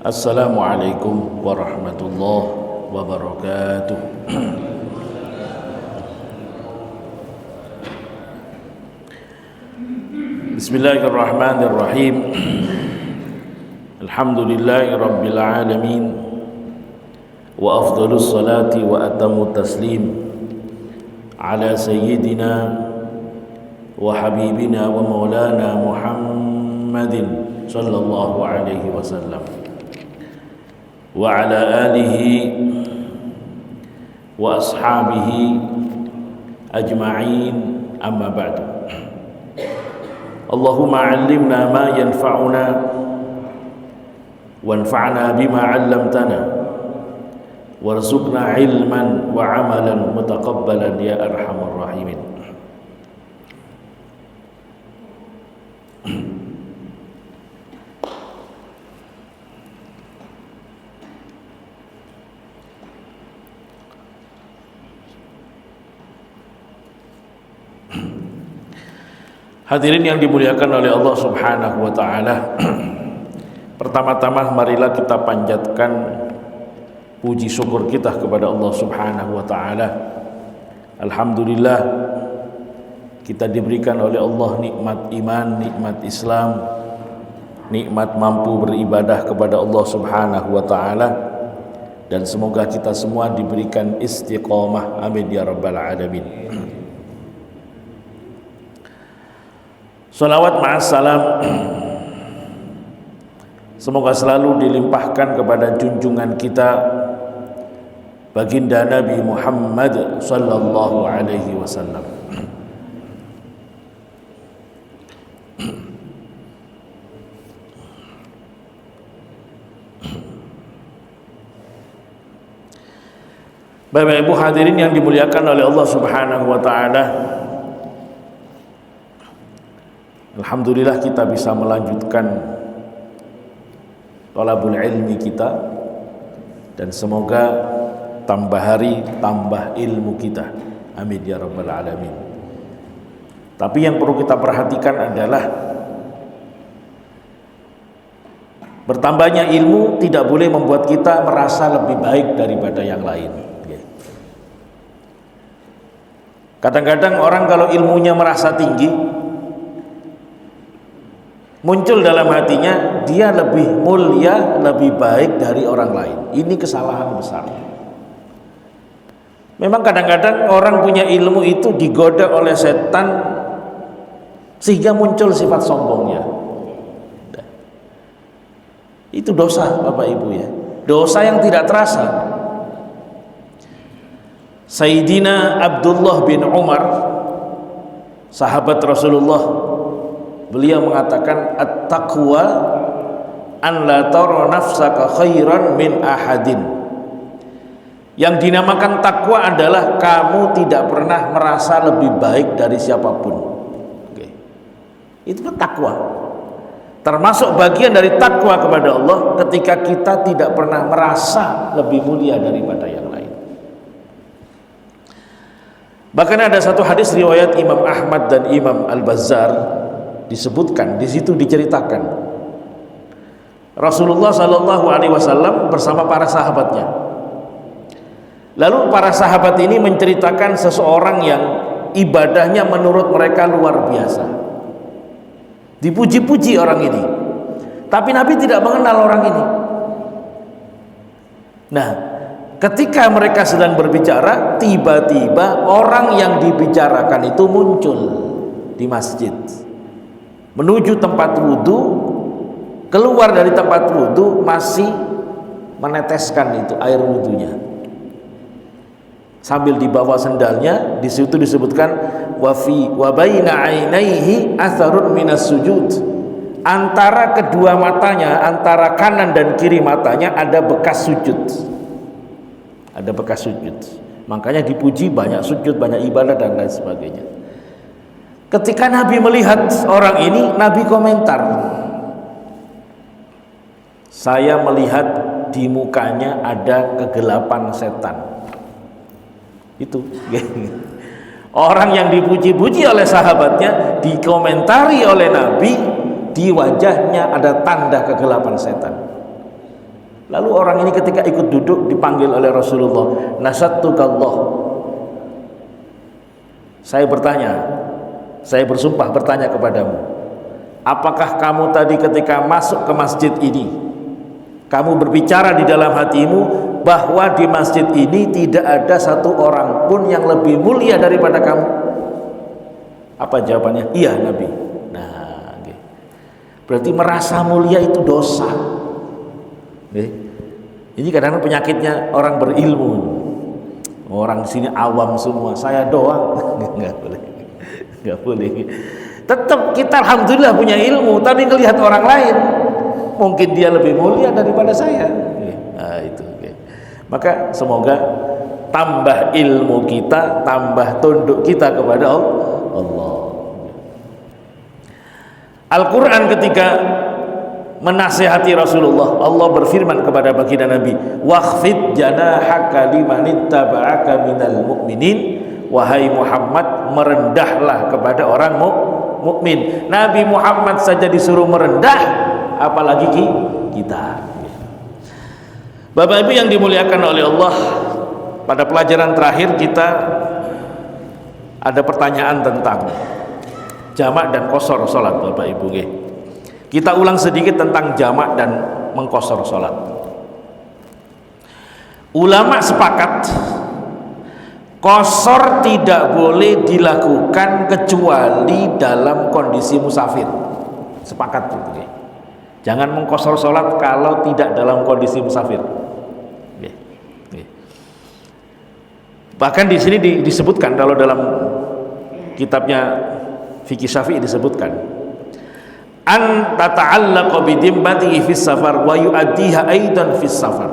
Assalamualaikum warahmatullahi wabarakatuh. Bismillahirrahmanirrahim. Alhamdulillahi rabbil alamin. Wa afdalus salati wa atammu taslim ala sayyidina wa habibina wa maulana Muhammadin sallallahu alaihi wasallam wa ala alihi wa ashabihi ajma'in, amma ba'du. Allahumma 'allimna ma yanfa'una wanfa'na bima 'allamtana warzuqna 'ilman wa 'amalan mutaqabbalan ya arhamar rahimin. Hadirin yang dimuliakan oleh Allah Subhanahu wa taala. Pertama-tama marilah kita panjatkan puji syukur kita kepada Allah Subhanahu wa taala. Alhamdulillah kita diberikan oleh Allah nikmat iman, nikmat Islam, nikmat mampu beribadah kepada Allah Subhanahu wa taala, dan semoga kita semua diberikan istiqamah, amin ya rabbal alamin. Salawat ma'assalam semoga selalu dilimpahkan kepada junjungan kita baginda Nabi Muhammad sallallahu alaihi wasallam. Bapak Ibu hadirin yang dimuliakan oleh Allah Subhanahu wa taala, alhamdulillah kita bisa melanjutkan thalabul ilmi kita, dan semoga tambah hari tambah ilmu kita, amin ya rabbal alamin. Tapi yang perlu kita perhatikan adalah bertambahnya ilmu tidak boleh membuat kita merasa lebih baik daripada yang lain. Kadang-kadang orang kalau ilmunya merasa tinggi, muncul dalam hatinya dia lebih mulia, lebih baik dari orang lain. Ini kesalahan besar. Memang kadang-kadang orang punya ilmu itu digoda oleh setan sehingga muncul sifat sombongnya. Itu dosa Bapak Ibu ya. Dosa yang tidak terasa. Sayyidina Abdullah bin Umar, sahabat Rasulullah, beliau mengatakan at-taqwa an la tara nafsaka khairan min ahadin. Yang dinamakan takwa adalah kamu tidak pernah merasa lebih baik dari siapapun. Oke. Itu takwa. Termasuk bagian dari takwa kepada Allah ketika kita tidak pernah merasa lebih mulia daripada yang lain. Bahkan ada satu hadis riwayat Imam Ahmad dan Imam Al-Bazzar, disebutkan di situ, diceritakan Rasulullah Shallallahu Alaihi Wasallam bersama para sahabatnya. Lalu para sahabat ini menceritakan seseorang yang ibadahnya menurut mereka luar biasa. Dipuji-puji orang ini, tapi Nabi tidak mengenal orang ini. Nah, ketika mereka sedang berbicara, tiba-tiba orang yang dibicarakan itu muncul di masjid, menuju tempat wudhu, keluar dari tempat wudhu masih meneteskan itu air wudhunya sambil dibawa sendalnya. Di situ disebutkan wa baina ainaihi atharun minas sujud, antara kedua matanya, antara kanan dan kiri matanya ada bekas sujud, ada bekas sujud. Makanya dipuji, banyak sujud, banyak ibadah dan lain sebagainya. Ketika Nabi melihat orang ini, Nabi komentar, saya melihat di mukanya ada kegelapan setan. Itu orang yang dipuji-puji oleh sahabatnya, dikomentari oleh Nabi, di wajahnya ada tanda kegelapan setan. Lalu orang ini ketika ikut duduk dipanggil oleh Rasulullah, nasyattukallah. Saya bertanya, saya bersumpah bertanya kepadamu, apakah kamu tadi ketika masuk ke masjid ini, kamu berbicara di dalam hatimu bahwa di masjid ini tidak ada satu orang pun yang lebih mulia daripada kamu? Apa jawabannya? Iya Nabi. Nah, okay. Berarti merasa mulia itu dosa. Okay. Ini kadang-kadang penyakitnya orang berilmu. Orang sini awam semua, saya doang. Nggak boleh. Nggak boleh. Tetap kita alhamdulillah punya ilmu, tapi ngelihat orang lain, mungkin dia lebih mulia daripada saya. Nah, itu. Maka semoga tambah ilmu kita, tambah tunduk kita kepada Allah. Al-Quran ketika menasihati Rasulullah, Allah berfirman kepada baginda Nabi, wakhfid janahaka limanittaba'aka minal mu'minin. Wahai Muhammad, merendahlah kepada orang mukmin. Nabi Muhammad saja disuruh merendah, apalagi kita. Bapak Ibu yang dimuliakan oleh Allah, pada pelajaran terakhir kita ada pertanyaan tentang jamak dan qashar salat. Bapak Ibu, kita ulang sedikit tentang jamak dan mengqashar salat. Ulama sepakat qashar tidak boleh dilakukan kecuali dalam kondisi musafir. Sepakat gitu. Jangan mengqashar salat kalau tidak dalam kondisi musafir. Bahkan di sini disebutkan, kalau dalam kitabnya Fikih Syafi'i disebutkan, an tata'allaqa bidimmatihi fis safar wa yu'addiha aidan fis safar.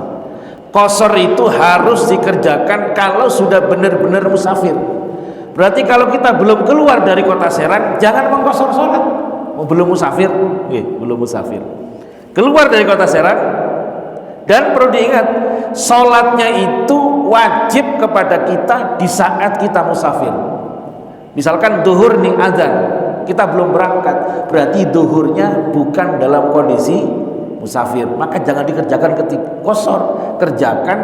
Qashar itu harus dikerjakan kalau sudah benar-benar musafir. Berarti kalau kita belum keluar dari kota Serang, jangan mengqashar salat. Belum musafir, belum musafir. Keluar dari kota Serang, dan perlu diingat, salatnya itu wajib kepada kita di saat kita musafir. Misalkan duhur nih azan, kita belum berangkat, berarti duhurnya bukan dalam kondisi musafir, maka jangan dikerjakan ketika qashar, kerjakan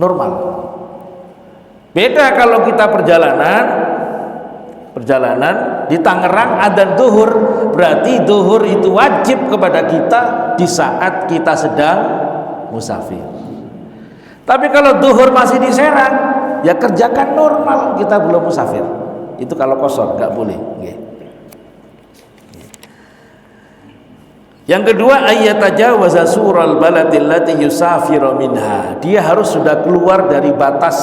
normal. Beda kalau kita perjalanan di Tangerang adzan duhur, berarti duhur itu wajib kepada kita di saat kita sedang musafir. Tapi kalau duhur masih di Serang, ya kerjakan normal, kita belum musafir. Itu kalau qashar, nggak boleh. Yang kedua, ayyatajawaza sural baladil lati yusafiru minha. Dia harus sudah keluar dari batas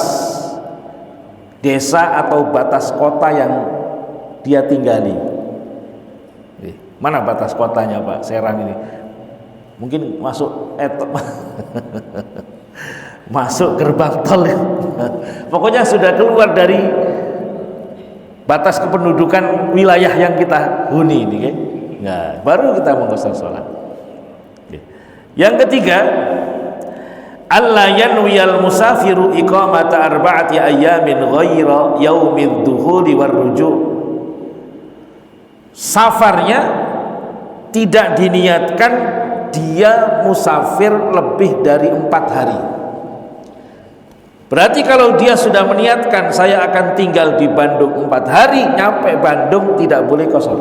desa atau batas kota yang dia tinggali. Mana batas kotanya Pak Serang ini? Mungkin masuk masuk gerbang tol. Pokoknya sudah keluar dari batas kependudukan wilayah yang kita huni ini, nah, baru kita mengqashar salat. Yang ketiga, alla yanwiyal musafiru iqamata arba'ati ayyamin ghaira yaumid dukhuli war ruju'. Safarnya tidak diniatkan dia musafir lebih dari 4 hari. Berarti kalau dia sudah meniatkan saya akan tinggal di Bandung 4 hari, nyampe Bandung tidak boleh qashar,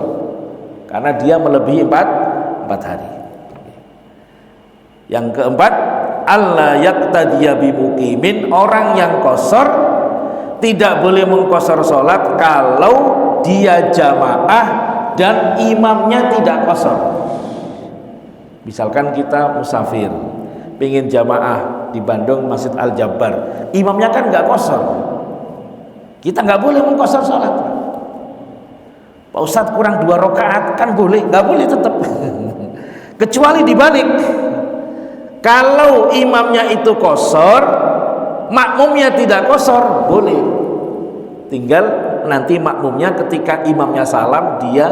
karena dia melebihi 4 hari. Yang keempat, alla yaqtadiya bimuqimin. Orang yang qashar tidak boleh mengqashar salat kalau dia jamaah dan imamnya tidak qashar. Misalkan kita musafir, pengen jamaah di Bandung Masjid Al-Jabbar, imamnya kan nggak qashar, kita nggak boleh mengqashar salat. Pak Ustadz kurang 2 rakaat, kan boleh? Nggak boleh tetap. Kecuali dibalik, kalau imamnya itu qashar, makmumnya tidak qashar, boleh. Tinggal nanti makmumnya ketika imamnya salam, dia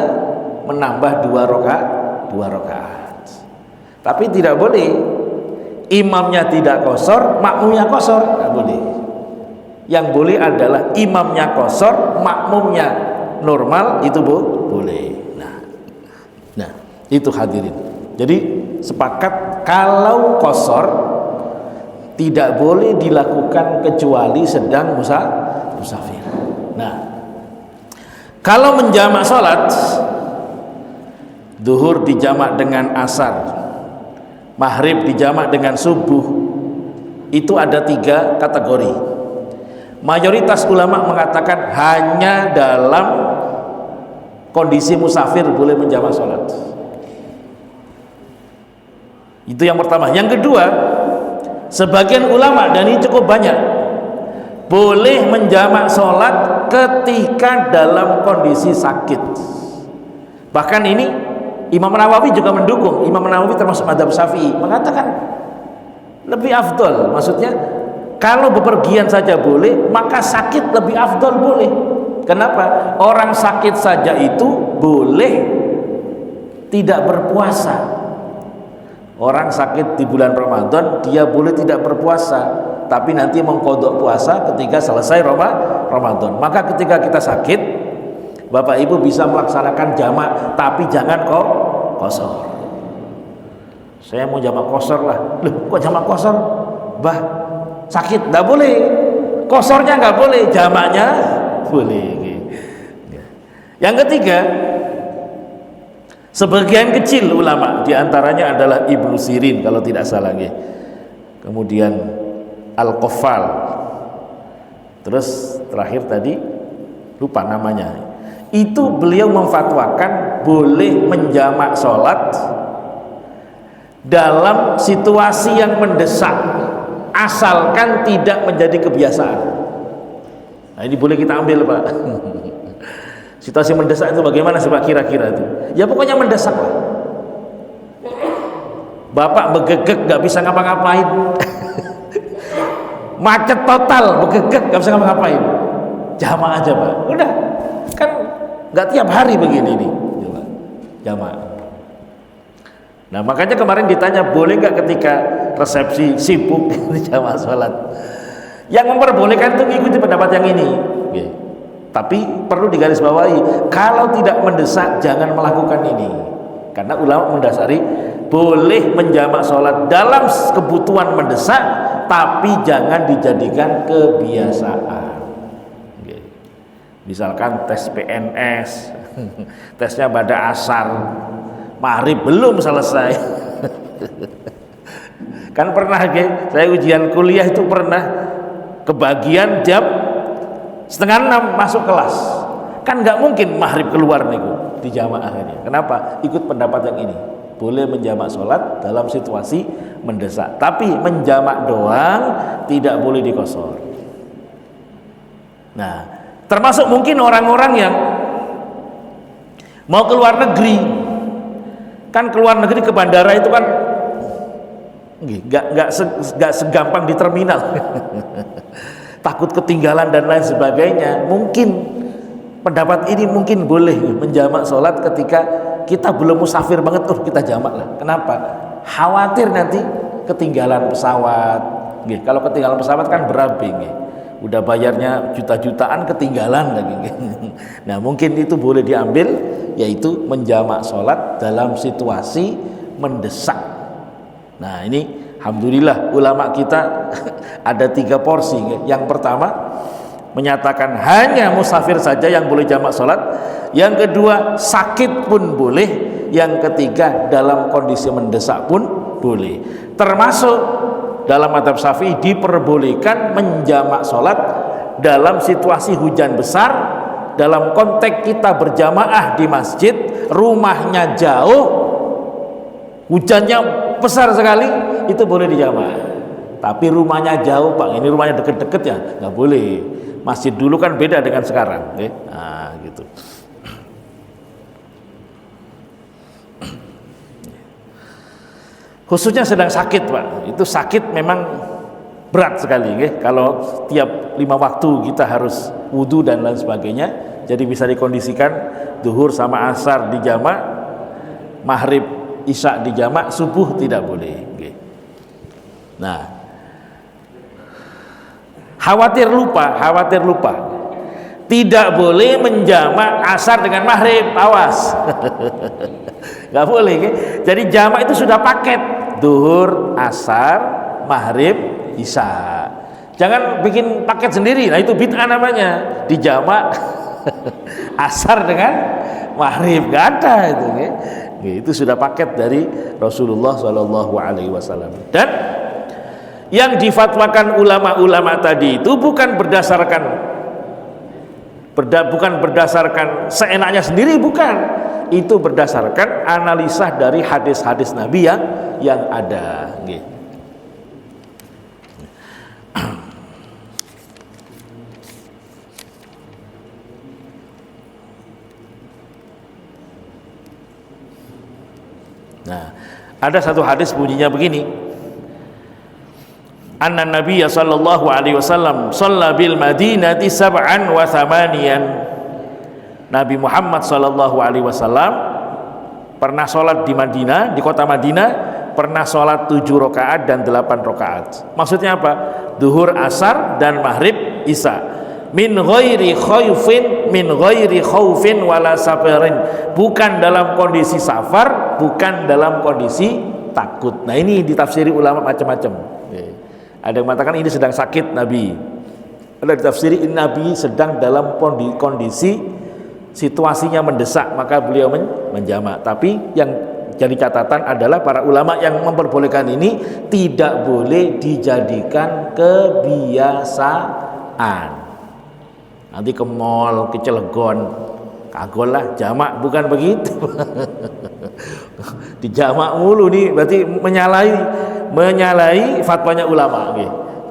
menambah 2 rakaat. Tapi tidak boleh imamnya tidak qashar, makmumnya qashar, tidak boleh. Yang boleh adalah imamnya qashar, makmumnya normal, itu boleh. Nah, itu hadirin. Jadi sepakat kalau qasar tidak boleh dilakukan kecuali sedang musafir. Nah, kalau menjamak salat, zuhur dijamak dengan asar, maghrib dijamak dengan subuh, itu ada 3 kategori. Mayoritas ulama mengatakan hanya dalam kondisi musafir boleh menjamak salat. Itu yang pertama. Yang kedua, sebagian ulama, dan ini cukup banyak, boleh menjamak salat ketika dalam kondisi sakit. Bahkan ini Imam Nawawi juga mendukung. Imam Nawawi termasuk mazhab Syafi'i, mengatakan lebih afdol. Maksudnya kalau bepergian saja boleh, maka sakit lebih afdol boleh. Kenapa? Orang sakit saja itu boleh tidak berpuasa. Orang sakit di bulan Ramadan, dia boleh tidak berpuasa, tapi nanti mengqadha puasa ketika selesai Ramadan. Maka ketika kita sakit, Bapak Ibu bisa melaksanakan jamak, tapi jangan kok qasar. Saya mau jamak qasar lah. Loh, kok jamak qasar? Bah, sakit enggak boleh. Qasarnya enggak boleh, jamaknya boleh. Yang ketiga, sebagian kecil ulama, diantaranya adalah Ibnu Sirin kalau tidak salah, kemudian Al-Qaffal, terus terakhir tadi lupa namanya, itu beliau memfatwakan boleh menjamak sholat dalam situasi yang mendesak, asalkan tidak menjadi kebiasaan. Nah, ini boleh kita ambil, Pak. Situasi mendesak itu bagaimana sih Pak kira-kira itu? Ya pokoknya mendesak lah. Bapak begegek gak bisa ngapa-ngapain. Macet total, begegek gak bisa ngapa-ngapain. Jamak aja Pak. Udah, kan gak tiap hari begini nih. Jamak. Nah makanya kemarin ditanya boleh gak ketika resepsi sibuk jamak sholat. Yang memperbolehkan itu mengikuti pendapat yang ini. Tapi perlu digarisbawahi, kalau tidak mendesak jangan melakukan ini, karena ulama mendasari boleh menjamak sholat dalam kebutuhan mendesak, tapi jangan dijadikan kebiasaan. Misalkan tes PNS, tesnya pada asar, maghrib belum selesai. Kan pernah saya ujian kuliah itu pernah kebagian jam 5:30 masuk kelas, kan nggak mungkin maghrib keluar nih di jamaah akhirnya. Kenapa? Ikut pendapat yang ini, boleh menjamak sholat dalam situasi mendesak, tapi menjamak doang, tidak boleh diqasar. Nah, termasuk mungkin orang-orang yang mau keluar negeri, kan keluar negeri ke bandara itu kan nggak segampang di terminal. Takut ketinggalan dan lain sebagainya. Mungkin pendapat ini mungkin boleh menjamak sholat ketika kita belum musafir banget, kita jamak lah. Kenapa? Khawatir nanti ketinggalan pesawat. Kalau ketinggalan pesawat kan berabe, udah bayarnya juta-jutaan ketinggalan lagi. Nah mungkin itu boleh diambil, yaitu menjamak sholat dalam situasi mendesak. Nah ini alhamdulillah ulama kita ada 3 porsi. Yang pertama menyatakan hanya musafir saja yang boleh jamak sholat. Yang kedua sakit pun boleh. Yang ketiga dalam kondisi mendesak pun boleh. Termasuk dalam mazhab Syafi'i diperbolehkan menjamak sholat dalam situasi hujan besar, dalam konteks kita berjamaah di masjid, rumahnya jauh, hujannya besar sekali, itu boleh dijamak. Tapi rumahnya jauh Pak, ini rumahnya deket-deket ya, nggak boleh. Masjid dulu kan beda dengan sekarang, nah gitu. Khususnya sedang sakit Pak, itu sakit memang berat sekali, kalau tiap 5 waktu kita harus wudhu dan lain sebagainya. Jadi bisa dikondisikan zuhur sama asar dijamak, maghrib isya dijamak, subuh tidak boleh. Nah, khawatir lupa. Tidak boleh menjamak asar dengan maghrib, awas. Nggak boleh kan? Jadi jamak itu sudah paket, duhur, asar, maghrib, isya. Jangan bikin paket sendiri, nah itu bid'ah namanya, dijamak asar dengan maghrib, nggak ada itu kan? Itu sudah paket dari Rasulullah SAW. Dan yang difatwakan ulama-ulama tadi itu bukan berdasarkan seenaknya sendiri, bukan, itu berdasarkan analisa dari hadis-hadis Nabi yang ada. Nah, ada satu hadis bunyinya begini: anna nabiyya sallallahu alaihi wasallam shalla bil madinati sab'an wa thamaniyan. Nabi Muhammad sallallahu alaihi wasallam pernah sholat di Madinah, di kota Madinah, pernah sholat 7 rakaat dan 8 rakaat. Maksudnya apa? Duhur, asar dan maghrib, isya. Min ghairi khaufin wala safarin. Bukan dalam kondisi safar, bukan dalam kondisi takut. Nah, ini ditafsiri ulama macam-macam. Ada yang mengatakan ini sedang sakit Nabi. Ada yang ditafsiri ini Nabi sedang dalam kondisi situasinya mendesak, maka beliau menjamak. Tapi yang jadi catatan adalah para ulama yang memperbolehkan ini tidak boleh dijadikan kebiasaan. Nanti ke mall, ke Cilegon, kagol lah, jamak, bukan begitu. Dijamak mulu nih, berarti menyalahi fatwanya ulama.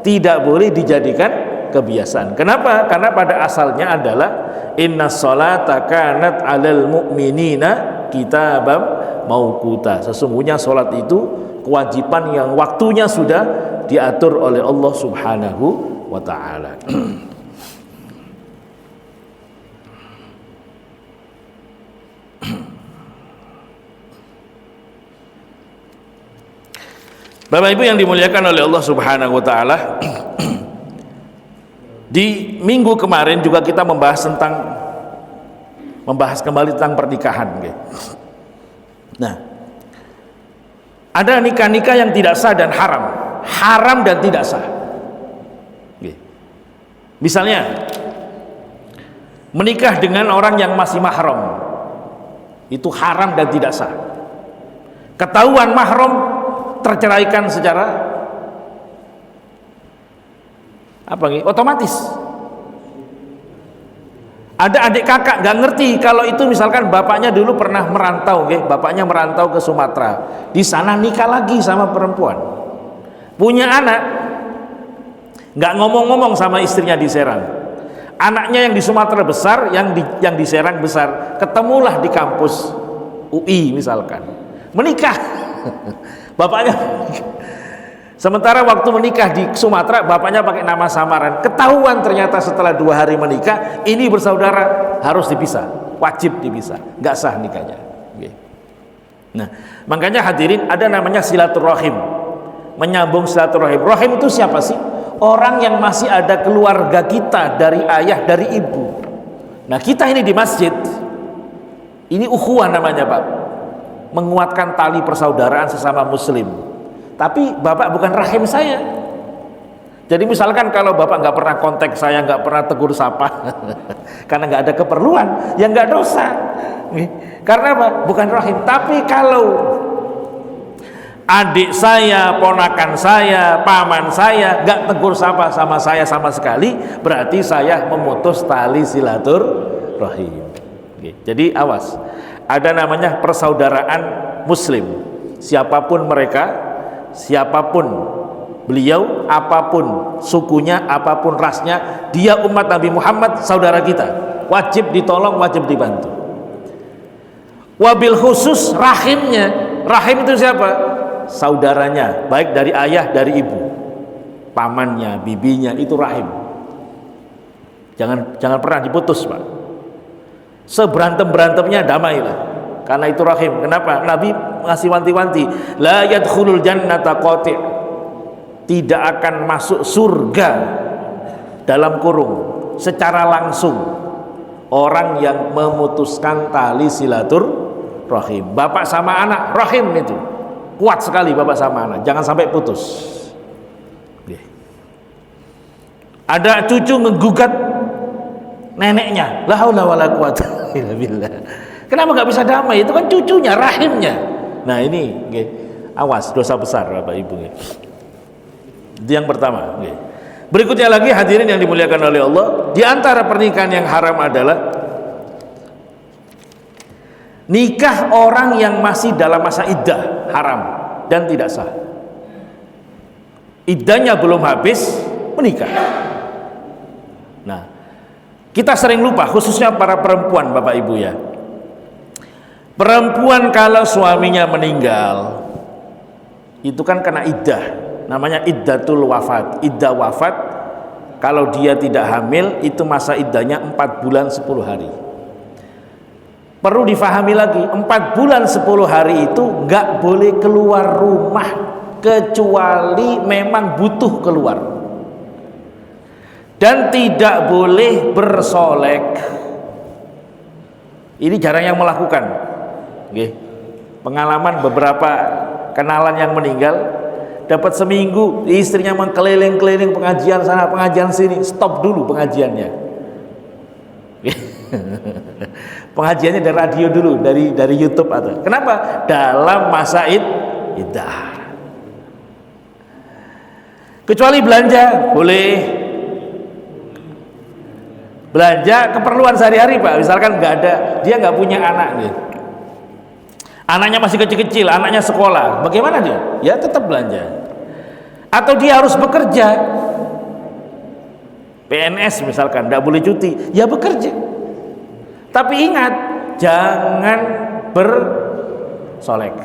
Tidak boleh dijadikan kebiasaan. Kenapa? Karena pada asalnya adalah inna sholata kanat 'alal mu'minina kitabam mauquta. Sesungguhnya sholat itu kewajiban yang waktunya sudah diatur oleh Allah Subhanahu wa ta'ala. Bapak Ibu yang dimuliakan oleh Allah Subhanahu wa taala, di minggu kemarin juga kita membahas kembali tentang pernikahan. Nah, ada nikah-nikah yang tidak sah dan haram dan tidak sah. Misalnya menikah dengan orang yang masih mahram, itu haram dan tidak sah. Ketahuan mahram, terceraikan secara otomatis. Ada adik kakak nggak ngerti kalau itu misalkan bapaknya dulu pernah merantau, bapaknya merantau ke Sumatera, di sana nikah lagi sama perempuan, punya anak, nggak ngomong-ngomong sama istrinya di Serang, anaknya yang di Sumatera besar, yang di Serang besar, ketemulah di kampus UI misalkan, menikah. Bapaknya, sementara waktu menikah di Sumatera, bapaknya pakai nama samaran. Ketahuan ternyata setelah 2 hari menikah, ini bersaudara, harus dipisah, wajib dipisah, nggak sah nikahnya. Nah, makanya hadirin, ada namanya silaturahim, menyambung silaturahim. Rahim itu siapa sih? Orang yang masih ada keluarga kita dari ayah, dari ibu. Nah, kita ini di masjid, ini ukhuwah namanya, Pak, menguatkan tali persaudaraan sesama muslim. Tapi bapak bukan rahim saya. Jadi misalkan kalau bapak nggak pernah kontak saya, nggak pernah tegur sapa karena nggak ada keperluan, ya nggak dosa. Karena apa? Bukan rahim. Tapi kalau adik saya, ponakan saya, paman saya nggak tegur sapa sama saya sama sekali, berarti saya memutus tali silaturahim. Jadi awas. Ada namanya persaudaraan muslim. Siapapun mereka, siapapun beliau, apapun sukunya, apapun rasnya, dia umat Nabi Muhammad, saudara kita, wajib ditolong, wajib dibantu. Wabil khusus rahimnya. Rahim itu siapa? Saudaranya, baik dari ayah, dari ibu, pamannya, bibinya, itu rahim. Jangan pernah diputus, Pak. Seberantem-berantemnya damailah, karena itu rahim. Kenapa? Nabi ngasih wanti-wanti, la yadkhulul jannata qati', tidak akan masuk surga dalam kurung secara langsung orang yang memutuskan tali silaturahim. Bapak sama anak, rahim itu kuat sekali, bapak sama anak, jangan sampai putus. Ada cucu menggugat neneknya, la haula wala quwata illa billah. Kenapa nggak bisa damai? Itu kan cucunya, rahimnya. Nah ini, awas, dosa besar bapak ibu. Itu yang pertama. Berikutnya lagi, hadirin yang dimuliakan oleh Allah, di antara pernikahan yang haram adalah nikah orang yang masih dalam masa iddah, haram dan tidak sah. Iddahnya belum habis, menikah. Nah, kita sering lupa, khususnya para perempuan, bapak ibu ya. Perempuan kalau suaminya meninggal, itu kan kena iddah, namanya iddatul wafat. Iddah wafat, kalau dia tidak hamil, itu masa iddahnya 4 bulan 10 hari. Perlu difahami lagi, 4 bulan 10 hari itu nggak boleh keluar rumah, kecuali memang butuh keluar. Dan tidak boleh bersolek. Ini jarang yang melakukan. Pengalaman beberapa kenalan yang meninggal, dapat seminggu istrinya mengkeliling-keliling pengajian sana pengajian sini, stop dulu pengajiannya. Pengajiannya dari radio dulu, dari YouTube atau kenapa? Dalam masa iddah. Kecuali belanja boleh, belanja keperluan sehari-hari pak, misalkan nggak ada, dia nggak punya anak gitu. Anaknya masih kecil-kecil, anaknya sekolah, bagaimana dia? Ya tetap belanja. Atau dia harus bekerja, PNS misalkan, nggak boleh cuti, ya bekerja. Tapi ingat, jangan bersolek.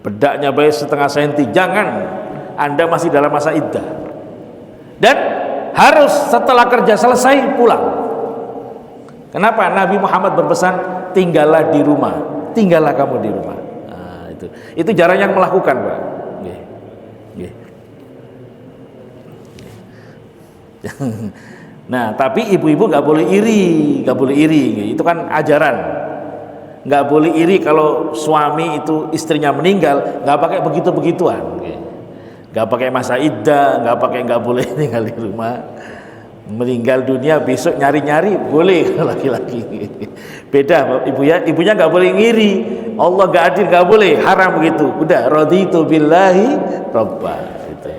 Bedaknya baik setengah senti, jangan. Anda masih dalam masa iddah. Dan harus setelah kerja selesai pulang. Kenapa? Nabi Muhammad berpesan, tinggallah di rumah, tinggallah kamu di rumah. Nah, itu jarang yang melakukan, Pak. Nah, tapi ibu-ibu nggak boleh iri, nggak boleh iri. Itu kan ajaran. Nggak boleh iri kalau suami itu istrinya meninggal, nggak pakai begitu-begituan. Nggak pakai masa iddah, nggak boleh tinggal di rumah. Meninggal dunia besok nyari-nyari boleh laki-laki. Beda ibu ya, ibunya nggak boleh ngiri. Allah nggak adil, nggak boleh, haram begitu. Udah, raditu billahi robba. Gitu.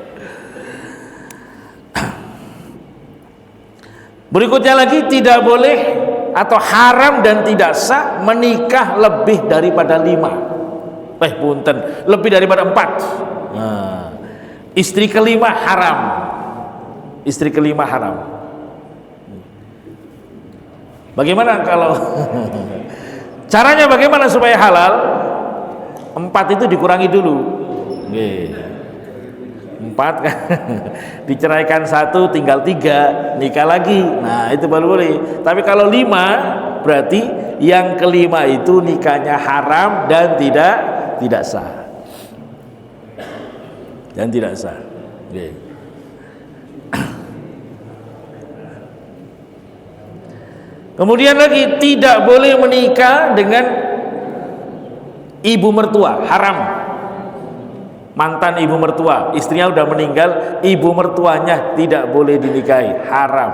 Berikutnya lagi, tidak boleh atau haram dan tidak sah menikah lebih daripada 5. Punten, lebih daripada 4. Nah, istri kelima haram. Istri kelima haram. Bagaimana kalau caranya bagaimana supaya halal? 4 itu dikurangi dulu. 4 kan diceraikan 1, tinggal 3, nikah lagi. Nah, itu baru boleh. Tapi kalau 5, berarti yang kelima itu nikahnya haram dan tidak sah. Dan tidak sah. Kemudian lagi, tidak boleh menikah dengan ibu mertua, haram. Mantan ibu mertua, istrinya udah meninggal, ibu mertuanya tidak boleh dinikahi, haram.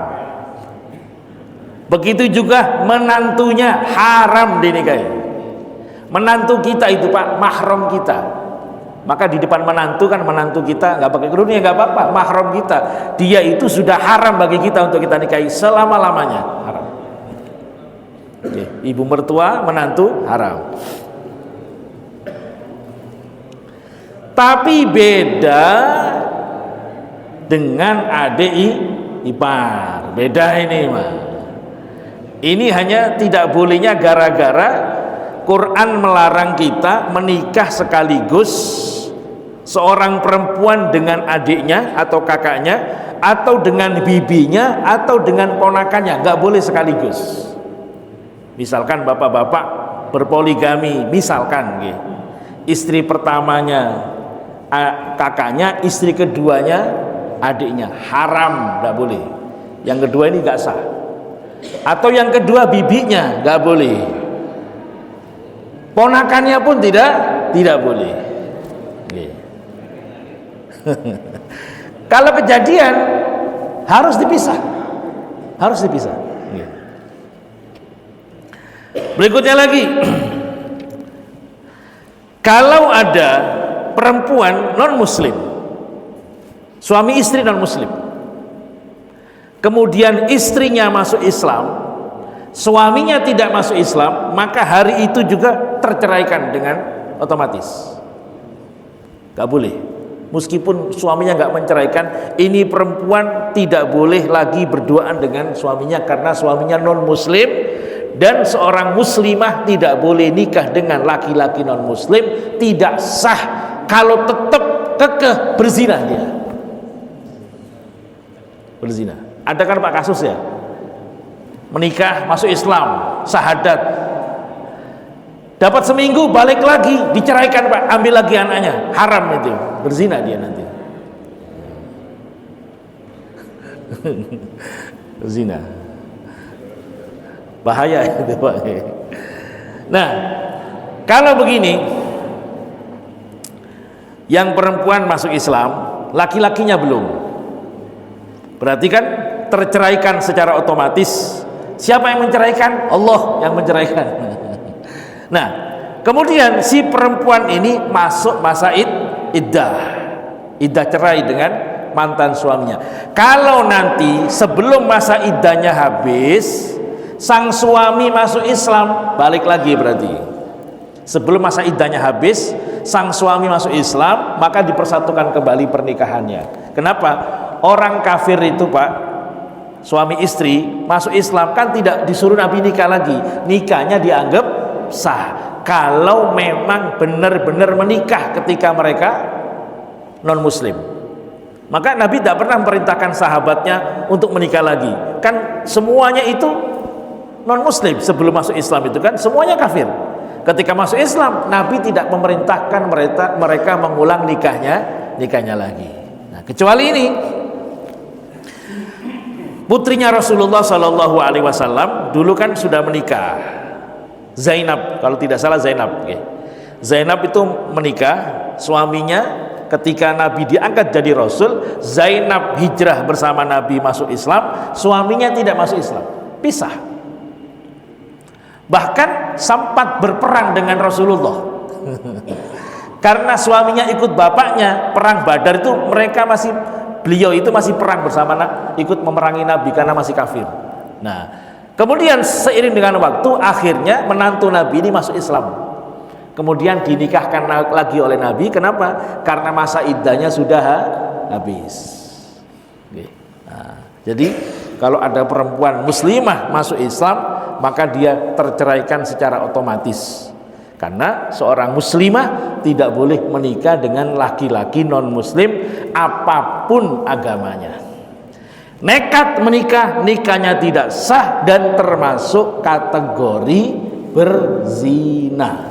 Begitu juga menantunya haram dinikahi. Menantu kita itu pak, mahram kita. Maka di depan menantu kan, menantu kita nggak pakai kerudung ya nggak apa-apa, mahram kita. Dia itu sudah haram bagi kita untuk kita nikahi selama-lamanya, haram. Ibu mertua, menantu haram. Tapi beda dengan adik ipar. Beda ini mah. Ini hanya tidak bolehnya gara-gara Quran melarang kita menikah sekaligus seorang perempuan dengan adiknya atau kakaknya, atau dengan bibinya, atau dengan ponakannya. Nggak boleh sekaligus. Misalkan bapak-bapak berpoligami, misalkan istri pertamanya kakaknya, istri keduanya adiknya, haram, nggak boleh. Yang kedua ini nggak sah. Atau yang kedua bibinya nggak boleh. Ponakannya pun tidak boleh. Kalau kejadian harus dipisah. Berikutnya lagi, kalau ada perempuan non muslim, suami istri non muslim, kemudian istrinya masuk Islam, suaminya tidak masuk Islam, maka hari itu juga terceraikan dengan otomatis. Gak boleh, meskipun suaminya gak menceraikan, ini perempuan tidak boleh lagi berduaan dengan suaminya karena suaminya non muslim, dan seorang muslimah tidak boleh nikah dengan laki-laki non muslim, tidak sah kalau tetap kekeh berzina dia. Berzina. Ada kan Pak kasus ya? Menikah, masuk Islam, syahadat. Dapat seminggu balik lagi, diceraikan Pak, ambil lagi anaknya. Haram itu. Berzina dia nanti. Berzina. Bahaya itu Pak. Nah, kalau begini, yang perempuan masuk Islam, laki-lakinya belum. Berarti kan terceraikan secara otomatis. Siapa yang menceraikan? Allah yang menceraikan. Nah, kemudian si perempuan ini masuk masa iddah cerai dengan mantan suaminya. Kalau nanti sebelum masa iddahnya habis, sang suami masuk Islam, balik lagi berarti. Sebelum masa iddahnya habis, sang suami masuk Islam, maka dipersatukan kembali pernikahannya. Kenapa? Orang kafir itu Pak, suami istri masuk Islam kan tidak disuruh Nabi nikah lagi, nikahnya dianggap sah kalau memang benar-benar menikah ketika mereka non muslim. Maka Nabi tidak pernah memerintahkan sahabatnya untuk menikah lagi, kan semuanya itu non muslim. Sebelum masuk Islam itu kan semuanya kafir. Ketika masuk Islam, Nabi tidak memerintahkan mereka mengulang nikahnya lagi. Nah, kecuali ini putrinya Rasulullah Shallallahu Alaihi Wasallam dulu kan sudah menikah, Zainab, kalau tidak salah Zainab. Zainab itu menikah, suaminya ketika Nabi diangkat jadi Rasul, Zainab hijrah bersama Nabi masuk Islam, suaminya tidak masuk Islam, pisah. Bahkan sempat berperang dengan Rasulullah. Karena suaminya ikut bapaknya perang Badar itu, beliau itu masih perang bersama, ikut memerangi Nabi karena masih kafir. Nah, kemudian seiring dengan waktu, akhirnya menantu Nabi ini masuk Islam. Kemudian dinikahkan lagi oleh Nabi. Kenapa? Karena masa iddahnya sudah habis. Nah, jadi kalau ada perempuan muslimah masuk Islam, maka dia terceraikan secara otomatis. Karena seorang muslimah tidak boleh menikah dengan laki-laki non muslim apapun agamanya. Nekat menikah, nikahnya tidak sah dan termasuk kategori berzina.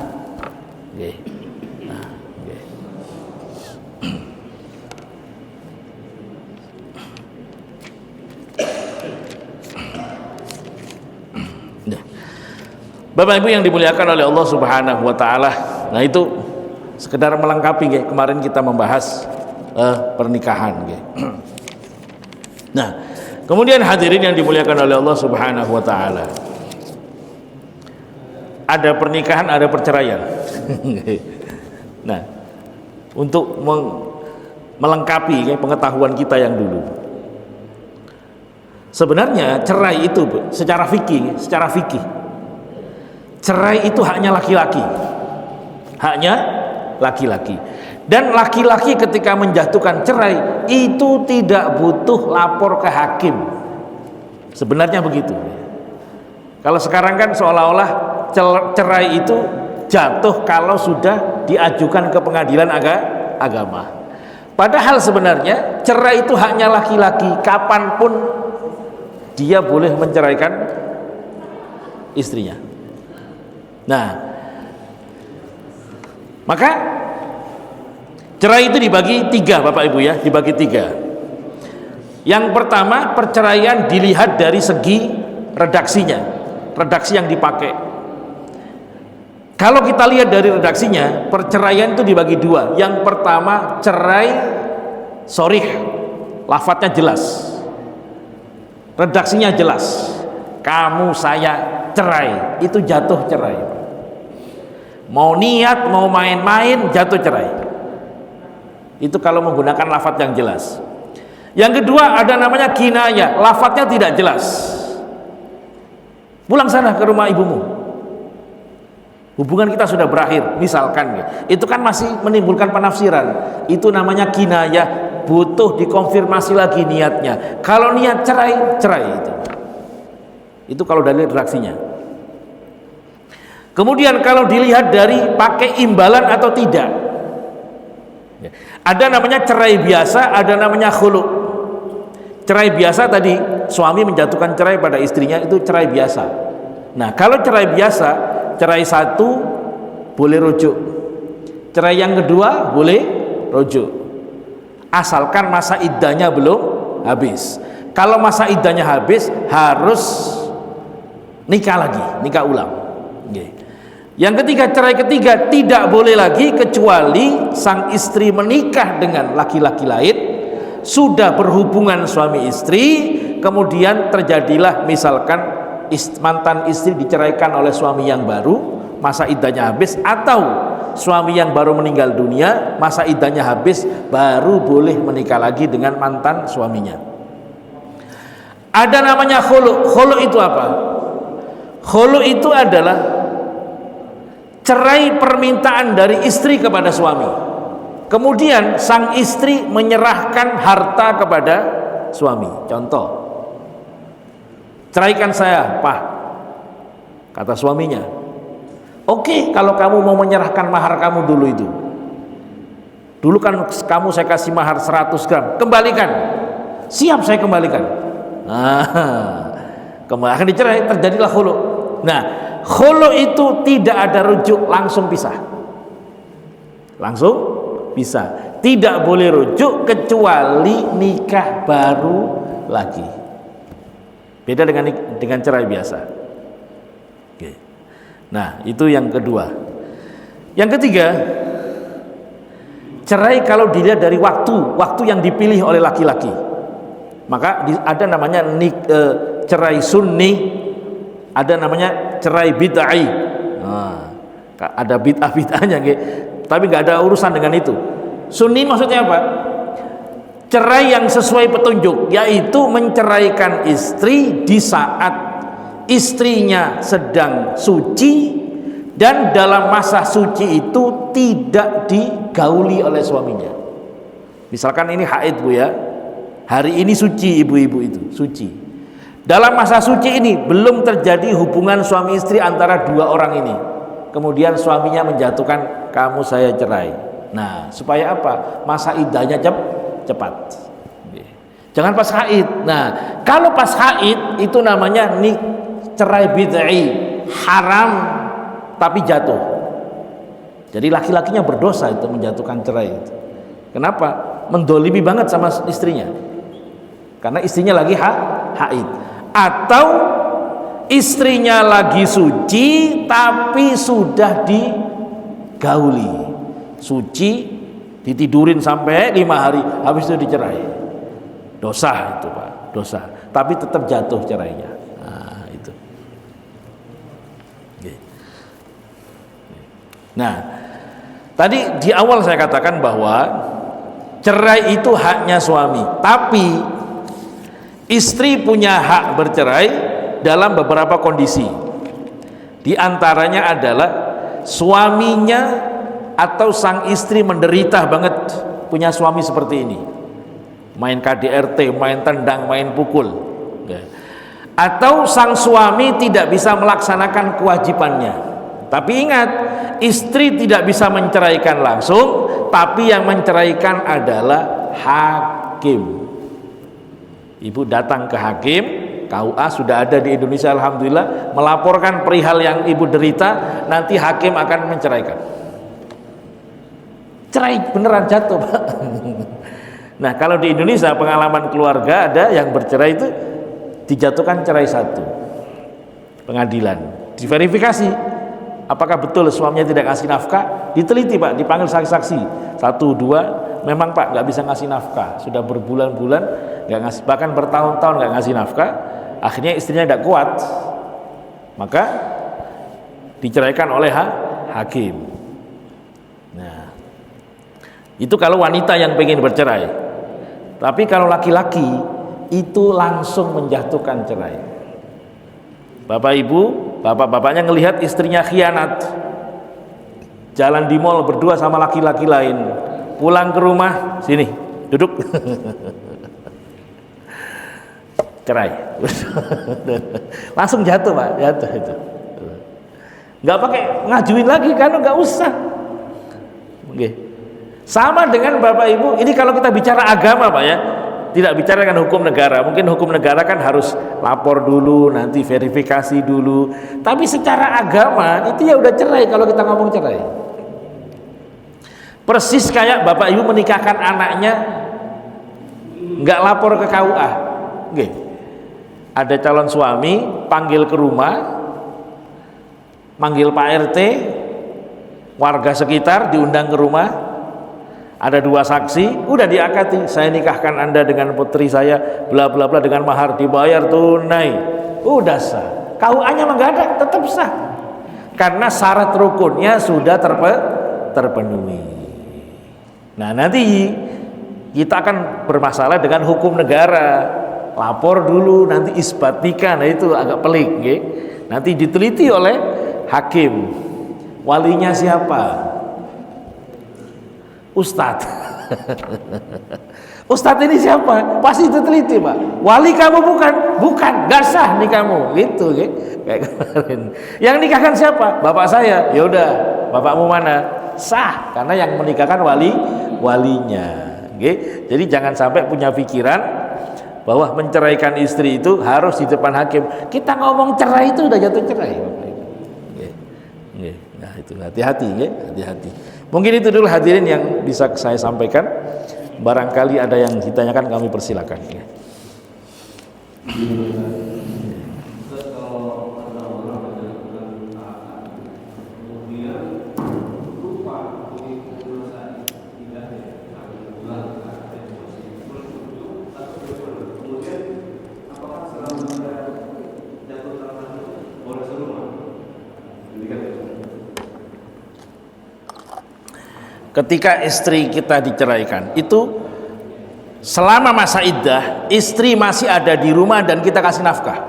Bapak Ibu yang dimuliakan oleh Allah Subhanahu wa taala. Nah, itu sekedar melengkapi kemarin kita membahas pernikahan. Nah, kemudian hadirin yang dimuliakan oleh Allah Subhanahu wa taala. Ada pernikahan, ada perceraian. Nah, untuk melengkapi pengetahuan kita yang dulu. Sebenarnya cerai itu secara fikih, cerai itu haknya laki-laki, dan laki-laki ketika menjatuhkan cerai itu tidak butuh lapor ke hakim. Sebenarnya begitu. Kalau sekarang kan seolah-olah cerai itu jatuh kalau sudah diajukan ke pengadilan agama. Padahal sebenarnya cerai itu haknya laki-laki, kapanpun dia boleh menceraikan istrinya. Nah, maka cerai itu dibagi tiga Bapak Ibu ya, dibagi tiga. Yang pertama, perceraian dilihat dari segi redaksinya, redaksi yang dipakai. Kalau kita lihat dari redaksinya, perceraian itu dibagi dua. Yang pertama cerai sharih, lafadznya jelas, redaksinya jelas, kamu saya cerai, itu jatuh cerai. Mau niat, mau main-main, jatuh cerai. Itu kalau menggunakan lafadz yang jelas. Yang kedua ada namanya kinayah, lafadznya tidak jelas. Pulang sana ke rumah ibumu, hubungan kita sudah berakhir misalkan, itu kan masih menimbulkan penafsiran. Itu namanya kinayah, butuh dikonfirmasi lagi niatnya. Kalau niat cerai, cerai itu kalau dalil redaksinya. Kemudian kalau dilihat dari pakai imbalan atau tidak, ada namanya cerai biasa, ada namanya khulu. Cerai biasa tadi suami menjatuhkan cerai pada istrinya, itu cerai biasa. Nah kalau cerai biasa, cerai satu boleh rujuk, cerai yang kedua boleh rujuk, asalkan masa iddahnya belum habis. Kalau masa iddahnya habis, harus nikah lagi, nikah ulang. Yang ketiga, cerai ketiga tidak boleh lagi kecuali sang istri menikah dengan laki-laki lain, sudah berhubungan suami istri, kemudian terjadilah misalkan mantan istri diceraikan oleh suami yang baru, masa iddahnya habis, atau suami yang baru meninggal dunia, masa iddahnya habis, baru boleh menikah lagi dengan mantan suaminya. Ada namanya khulu. Khulu itu apa? Khulu itu adalah cerai permintaan dari istri kepada suami, kemudian sang istri menyerahkan harta kepada suami. Contoh, ceraikan saya, Pak, kata suaminya. Oke, kalau kamu mau menyerahkan mahar kamu dulu itu, dulu kan kamu saya kasih mahar 100 gram, kembalikan. Siap, saya kembalikan. Kemudian akan dicerai, terjadilah khulu. Nah, khulu itu tidak ada rujuk, langsung pisah, langsung pisah. Tidak boleh rujuk kecuali nikah baru lagi. Beda dengan cerai biasa. Oke. Nah, itu yang kedua. Yang ketiga, cerai kalau dilihat dari waktu yang dipilih oleh laki-laki, maka ada namanya cerai sunni, ada namanya cerai bid'ah. Ada bid'ah-bid'ahnya, tapi nggak ada urusan dengan itu. Sunni maksudnya apa? Cerai yang sesuai petunjuk, yaitu menceraikan istri di saat istrinya sedang suci dan dalam masa suci itu tidak digauli oleh suaminya. Misalkan ini haid, Bu, ya, hari ini suci, ibu-ibu itu suci. Dalam masa suci ini belum terjadi hubungan suami istri antara dua orang ini, kemudian suaminya menjatuhkan kamu saya cerai. Nah, supaya apa? Masa iddahnya cepat. Jangan pas haid. Nah, kalau pas haid itu namanya cerai bid'ah, haram tapi jatuh. Jadi laki-lakinya berdosa itu menjatuhkan cerai itu. Kenapa? Mendolimi banget sama istrinya, karena istrinya lagi haid. Atau istrinya lagi suci tapi sudah digauli, suci ditidurin sampai 5 hari, habis itu dicerai. Dosa itu, Pak, dosa. Tapi tetap jatuh cerainya. Nah, itu. Nah, tadi di awal saya katakan bahwa cerai itu haknya suami, tapi istri punya hak bercerai dalam beberapa kondisi. Di antaranya adalah suaminya atau sang istri menderita banget punya suami seperti ini, main KDRT, main tendang, main pukul. Atau sang suami tidak bisa melaksanakan kewajibannya. Tapi ingat, istri tidak bisa menceraikan langsung, tapi yang menceraikan adalah hakim. Ibu datang ke hakim, KUA sudah ada di Indonesia alhamdulillah, melaporkan perihal yang ibu derita, nanti hakim akan menceraikan. Cerai beneran jatuh, Pak. Nah, kalau di Indonesia pengalaman keluarga ada yang bercerai itu dijatuhkan cerai satu. pengadilan, diverifikasi apakah betul suaminya tidak ngasih nafkah, diteliti Pak, dipanggil saksi-saksi 1, 2, memang Pak nggak bisa ngasih nafkah, sudah berbulan-bulan nggak ngasih, bahkan bertahun-tahun nggak ngasih nafkah. Akhirnya istrinya tidak kuat, maka diceraikan oleh hakim. Nah, itu kalau wanita yang pengen bercerai. Tapi kalau laki-laki itu langsung menjatuhkan cerai. Bapak ibu, bapak-bapaknya ngelihat istrinya khianat, jalan di mall berdua sama laki-laki lain, pulang ke rumah, sini duduk cerai. Langsung jatuh Pak, jatuh itu. Nggak pakai ngajuin lagi, kan nggak usah. Oke. Sama dengan Bapak Ibu, ini kalau kita bicara agama Pak ya, tidak bicara dengan hukum negara. Mungkin hukum negara kan harus lapor dulu, nanti verifikasi dulu. Tapi secara agama itu ya udah cerai kalau kita ngomong cerai. Persis kayak Bapak Ibu menikahkan anaknya nggak lapor ke KUA. Oke. Ada calon suami panggil ke rumah, manggil Pak RT, warga sekitar diundang ke rumah, ada 2 saksi, udah diakati, saya nikahkan Anda dengan putri saya bla bla bla dengan mahar dibayar tunai, udah sah. KUA-nya mah nggak ada, tetap sah karena syarat rukunnya sudah terpenuhi. Nah, nanti kita akan bermasalah dengan hukum negara, lapor dulu nanti isbat nikah. Nah itu agak pelik ya. Nanti diteliti oleh hakim, walinya siapa, Ustadz. Ustadz ini siapa, pasti diteliti Pak. Wali kamu bukan, gak sah nih kamu, gitu ya. Kayak kemarin yang nikahkan siapa, bapak saya, ya udah bapakmu mana, sah karena yang menikahkan walinya. Okay? Jadi jangan sampai punya pikiran bahwa menceraikan istri itu harus di depan hakim. Kita ngomong cerai itu udah jatuh cerai Bapak Ibu. Nah itu hati-hati ya, hati-hati. Mungkin itu dulu hadirin yang bisa saya sampaikan. Barangkali ada yang ditanyakan kami persilakan ya. Ketika istri kita diceraikan, itu selama masa iddah istri masih ada di rumah dan kita kasih nafkah.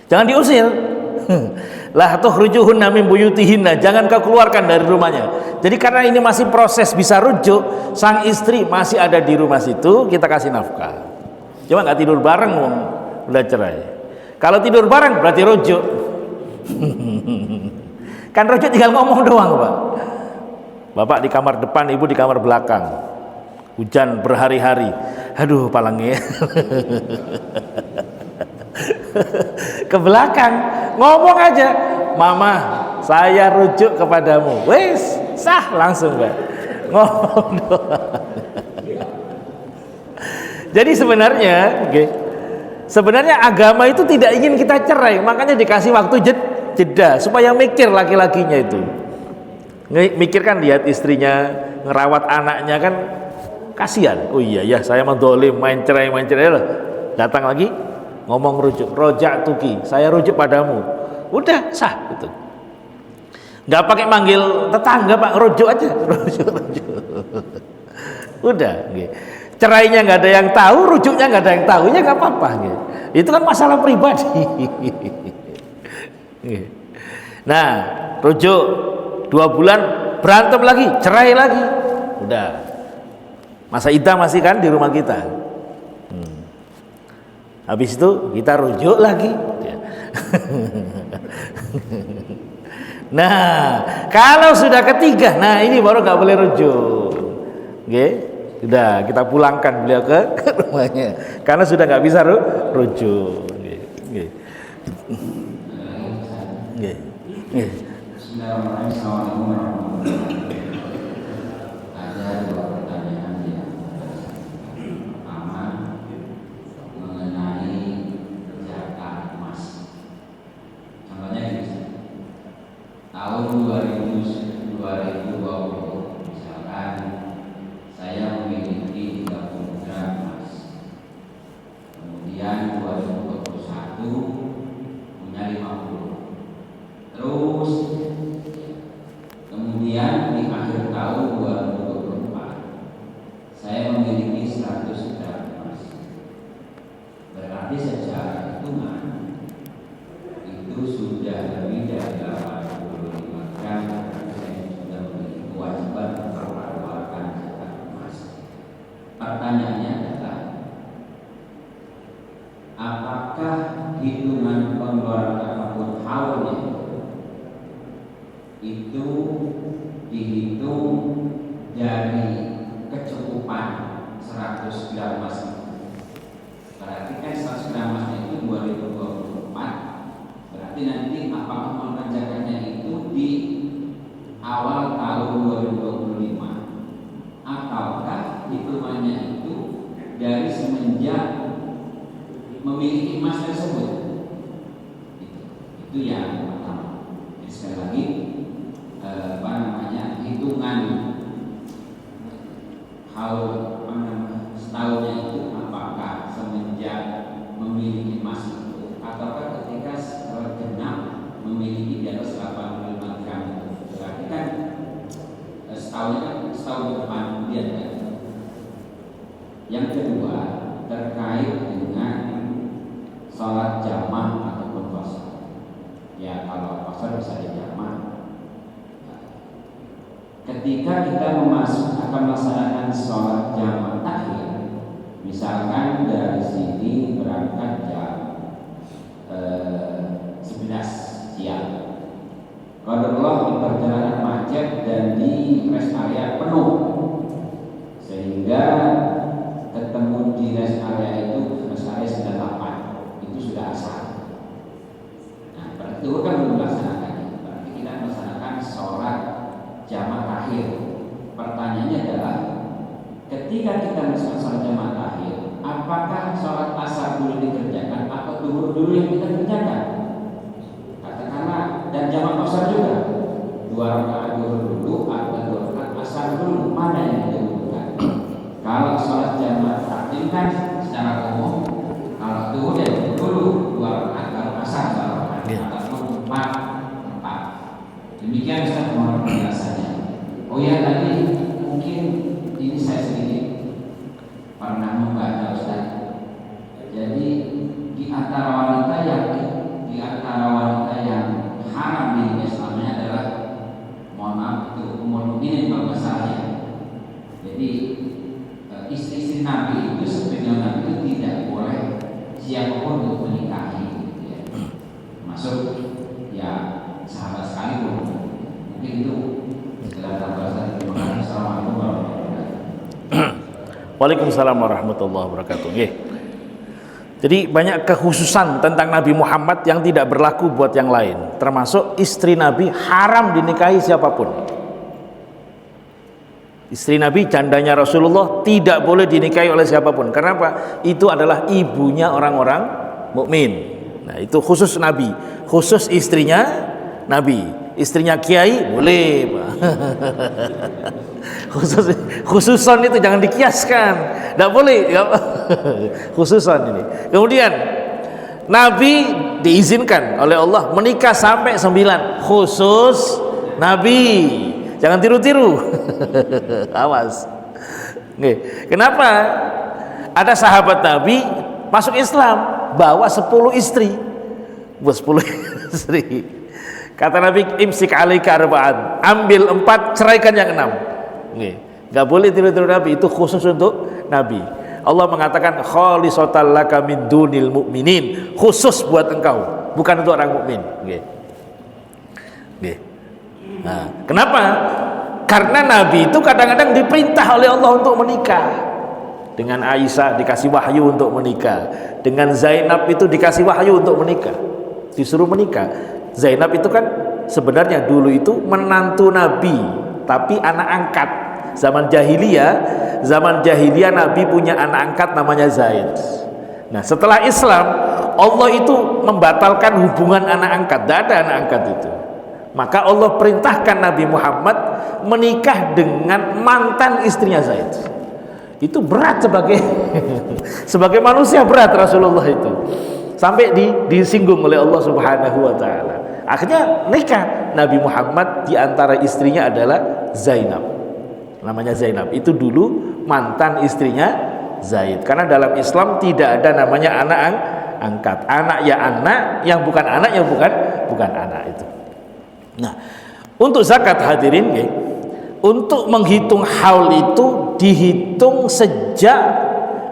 Jangan diusir. La tukhrijuhunna min buyutihinna, jangan kau keluarkan dari rumahnya. Jadi karena ini masih proses bisa rujuk, sang istri masih ada di rumah situ, kita kasih nafkah. Cuma nggak tidur bareng, udah cerai. Kalau tidur bareng berarti rujuk. Kan rujuk tinggal ngomong doang Pak. Bapak di kamar depan, ibu di kamar belakang. Hujan berhari-hari. Aduh, palangnya. Ke belakang, ngomong aja, "Mama, saya rujuk kepadamu." Wes, sah langsung, Pak. Ngomong doang. Jadi sebenarnya agama itu tidak ingin kita cerai, makanya dikasih waktu jeda supaya mikir laki-lakinya itu. Mikir kan, lihat istrinya ngerawat anaknya kan kasihan. Oh iya ya, saya mendolim, main cerai lah. Datang lagi ngomong rujuk, rojak tuki, saya rujuk padamu. Udah sah gitu. Nggak pakai manggil tetangga Pak, rujuk aja, rujuk. Udah. Gitu. Cerainya nggak ada yang tahu, rujuknya nggak ada yang tahu, ya nggak apa-apa. Gitu. Itu kan masalah pribadi. Nah, rujuk 2 bulan berantem lagi, cerai lagi, udah. Masa iddah masih kan di rumah kita. Habis itu kita rujuk lagi. Nah, kalau sudah ketiga, nah ini baru nggak boleh rujuk. Oke, udah kita pulangkan beliau ke rumahnya, karena sudah nggak bisa rujuk. Oke. Assalamualaikum warahmatullahi wabarakatuh. Ada 2 pertanyaan ya. Pertama mengenai zakat emas. tahun 2020, misalkan saya memiliki 30 gram emas, kemudian 2021 punya 50, terus kemudian di akhir tahun 2024 saya memiliki 100 gram emas. Berarti secara hitungan itu sudah lebih dari 85 gram. Saya sudah memiliki kewajiban untuk mengeluarkan zakat emas. Pertanyaannya adalah, apakah hitungan pengeluaran apapun haulnya itu dihitung dari kecukupan 100 gram emas? Berarti kan 100 gram emasnya itu 2024, berarti nanti apakah mengeluarkan zakatnya itu di awal tahun 2025, ataukah hitungannya itu dari semenjak memiliki emas tersebut? Itu yang pertama. Jadi sekali lagi, hitungan haul setahunnya itu apakah semenjak memiliki emas itu, ataukah ketika genap memiliki di atas 85 gram itu? Berarti kan setahunnya kan setahun depan kemudian kan. Yang kedua, terkait dengan sholat jamaah ataupun qasar. Ya, kalau qasar bisa dijamaah. Ketika kita akan melaksanakan sholat jamaah takhir, misalkan dari sini berangkat jam 11 siang, qadarullah di perjalanan macet dan di rest area penuh, sehingga ketemu di rest area itu, rest area 98 itu sudah asar. Nah, berarti itu kan belum melaksanakan. Berarti kita melaksanakan sholat jamaah takhir. Pertanyaannya adalah, ketika kita melaksanakan sholat jamaah takhir, apakah sholat asar dulu dikerjakan atau zuhur dulu yang kita kerjakan? Katakanlah, dan jamaah qasar juga, 2 rakaat zuhur dulu atau 2 rakaat asar dulu, mana yang dilakukan? Kalau sholat jamaah takhir kan secara umum, kalau zuhur ya dulu 2 rakaat, kalau asar 2 rakaat, ataupun 4. Demikian Ustaz mohon penjelasannya. Oh ya, tadi mungkin ini saya sedikit pernah membaca Ustaz. Jadi di antara wanita yang haram di Islamnya adalah, mohon maaf, itu umur mukminin kalau nggak salah ya. Jadi istri-istri Nabi itu sebenarnya Nabi itu tidak boleh siapapun untuk menikahi, ya. Masuk ya sahabat sekalipun. Mungkin itu setelah tambahan. Terima kasih. Assalamualaikum warahmatullahi wabarakatuh. Waalaikumsalam warahmatullahi wabarakatuh. Jadi banyak kekhususan tentang Nabi Muhammad yang tidak berlaku buat yang lain. Termasuk istri Nabi haram dinikahi siapapun. Istri Nabi, jandanya Rasulullah, tidak boleh dinikahi oleh siapapun. Kenapa? Itu adalah ibunya orang-orang mukmin. Nah, itu khusus Nabi, khusus istrinya Nabi. Istrinya kiai boleh, khususon itu jangan dikiaskan, tidak boleh. Khususon ini. Kemudian Nabi diizinkan oleh Allah menikah sampai 9, khusus Nabi. Jangan tiru-tiru. Awas. Kenapa? Ada sahabat Nabi masuk Islam bawa 10 istri. 10 istri. Kata Nabi, imsik alaika arba'an, ambil 4, ceraikan yang 6. Gak boleh tiru-tiru Nabi, itu khusus untuk Nabi. Allah mengatakan khalisatan laka min dunil mu'minin, khusus buat engkau, bukan untuk orang mukmin. Nah, kenapa? Karena Nabi itu kadang-kadang diperintah oleh Allah untuk menikah. Dengan Aisyah dikasih wahyu untuk menikah, dengan Zainab itu dikasih wahyu untuk menikah, disuruh menikah. Zainab itu kan sebenarnya dulu itu menantu Nabi, tapi anak angkat. Zaman jahiliyah Nabi punya anak angkat namanya Zaid. Nah, setelah Islam Allah itu membatalkan hubungan anak angkat, tidak ada anak angkat itu. Maka Allah perintahkan Nabi Muhammad menikah dengan mantan istrinya Zaid. Itu berat sebagai sebagai manusia, berat Rasulullah itu. Sampai disinggung oleh Allah Subhanahu wa taala. Akhirnya nikah Nabi Muhammad, di antara istrinya adalah Zainab. Namanya Zainab. Itu dulu mantan istrinya Zaid. Karena dalam Islam tidak ada namanya anak angkat. Anak ya anak, yang bukan anak ya bukan anak itu. Nah, untuk zakat hadirin, untuk menghitung haul itu dihitung sejak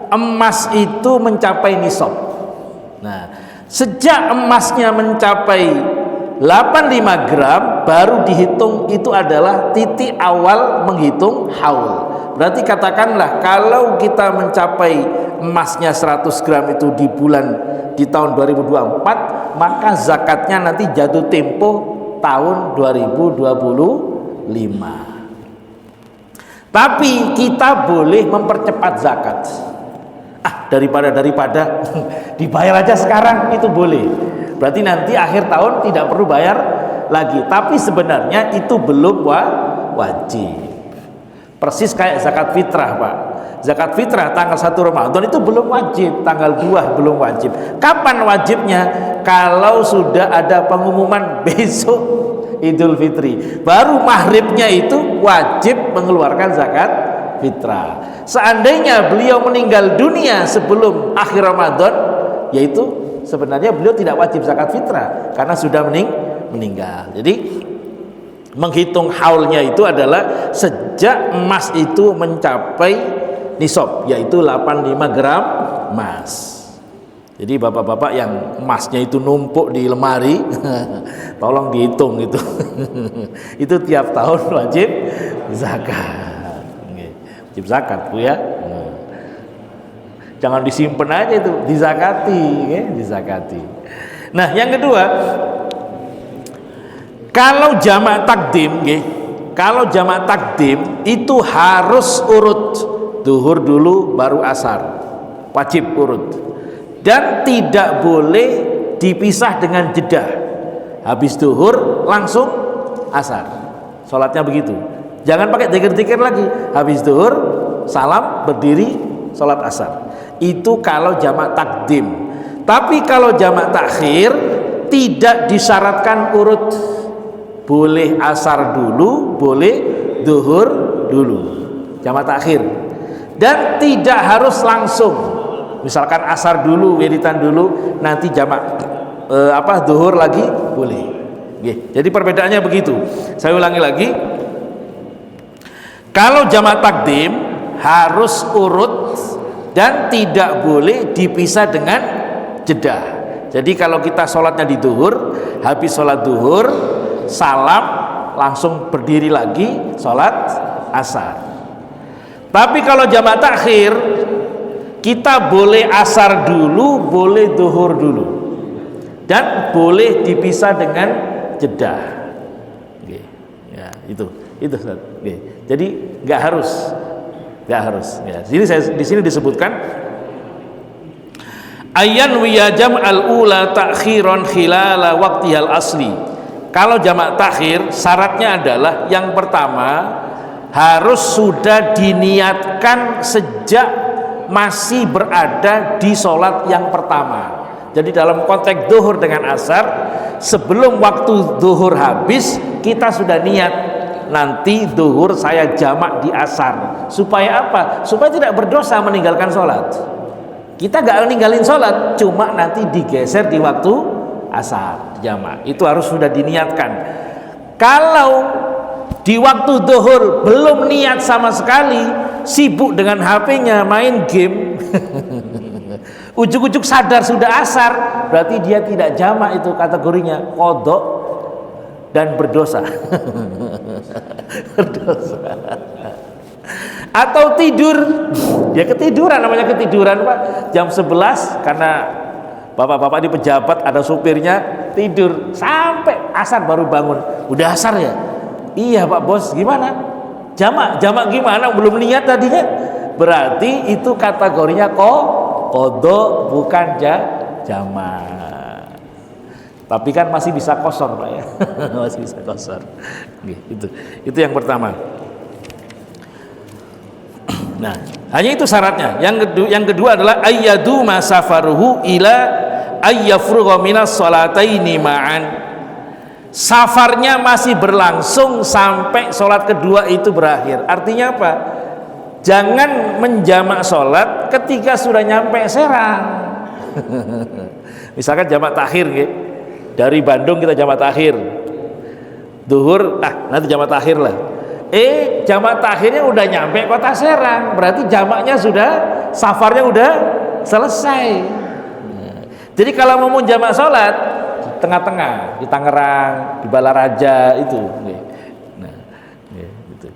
emas itu mencapai nisab. Nah, sejak emasnya mencapai 85 gram baru dihitung, itu adalah titik awal menghitung haul. Berarti katakanlah kalau kita mencapai emasnya 100 gram itu di tahun 2024, maka zakatnya nanti jatuh tempo tahun 2025. Tapi kita boleh mempercepat zakat. Daripada dibayar aja sekarang, itu boleh. Berarti nanti akhir tahun tidak perlu bayar lagi. Tapi sebenarnya itu belum wajib. Persis kayak zakat fitrah, Pak. Zakat fitrah tanggal 1 Ramadan itu belum wajib, tanggal 2 belum wajib. Kapan wajibnya? Kalau sudah ada pengumuman besok Idul Fitri, baru maghribnya itu wajib mengeluarkan zakat fitrah. Seandainya beliau meninggal dunia sebelum akhir Ramadan, yaitu sebenarnya beliau tidak wajib zakat fitrah karena sudah meninggal. Jadi menghitung haulnya itu adalah sejak emas itu mencapai nisab, yaitu 85 gram emas. Jadi bapak-bapak yang emasnya itu numpuk di lemari tolong dihitung itu. Itu tiap tahun wajib zakat. Wajib zakat, Bu ya. Jangan disimpan aja itu, dizakati, dizakati. Nah, yang kedua, kalau jamak takdim itu harus urut. Duhur dulu baru asar. Wajib urut. Dan tidak boleh dipisah dengan jeda. Habis duhur langsung asar. Sholatnya begitu. Jangan pakai zikir-zikir lagi. Habis duhur salam, berdiri, sholat asar. Itu kalau jamak takdim. Tapi kalau jamak takhir tidak disyaratkan urut. Boleh asar dulu, boleh duhur dulu. Jamak takhir. Dan tidak harus langsung. Misalkan asar dulu, wiritan dulu, nanti jamak duhur lagi boleh. Jadi perbedaannya begitu. Saya ulangi lagi. Kalau jamak takdim harus urut dan tidak boleh dipisah dengan jeda. Jadi kalau kita sholatnya di duhur, habis sholat duhur, salam, langsung berdiri lagi, sholat asar. Tapi kalau jamak takhir, kita boleh asar dulu, boleh duhur dulu, dan boleh dipisah dengan jeda. Ya, itu. Jadi nggak harus. Ya, di sini disebutkan ayyan wiyajam al-ula takhiron khilala waqtihal asli. Kalau jamak takhir syaratnya adalah yang pertama harus sudah diniatkan sejak masih berada di sholat yang pertama. Jadi dalam konteks duhur dengan asar, sebelum waktu duhur habis kita sudah niat, nanti duhur saya jamak di asar. Supaya apa? Supaya tidak berdosa meninggalkan sholat. Kita gak ninggalin sholat, cuma nanti digeser di waktu asar jamak. Itu harus sudah diniatkan. Kalau di waktu duhur belum niat sama sekali, sibuk dengan HP-nya, main game, ujuk-ujuk sadar sudah asar, berarti dia tidak jamak, itu kategorinya qadha dan berdosa. Berdosa. Atau tidur, dia ketiduran, namanya ketiduran, Pak, jam 11 karena bapak-bapak di pejabat ada supirnya, tidur sampai asar baru bangun. Udah asar ya? Iya Pak Bos, gimana? Jamak gimana? Belum niat tadinya. Berarti itu kategorinya qadha, bukan jamak. Tapi kan masih bisa kosor Pak ya. Masih bisa kosor. Itu yang pertama. Nah, hanya itu syaratnya. Yang kedua adalah ayyadu masafaruhu ila ayyafrugha minas sholataini ma'an. Safarnya masih berlangsung sampai sholat kedua itu berakhir. Artinya apa? Jangan menjamak sholat ketika sudah nyampe Serang. Misalkan jamak takhir gitu. Dari Bandung kita jamak takhir, duhur, nanti jamak takhir lah. Jamak takhirnya udah nyampe kota Serang, berarti jamaknya sudah, safarnya udah selesai. Jadi kalau mau jamak sholat, tengah-tengah, di Tangerang, di Balaraja itu. Nah, gitu.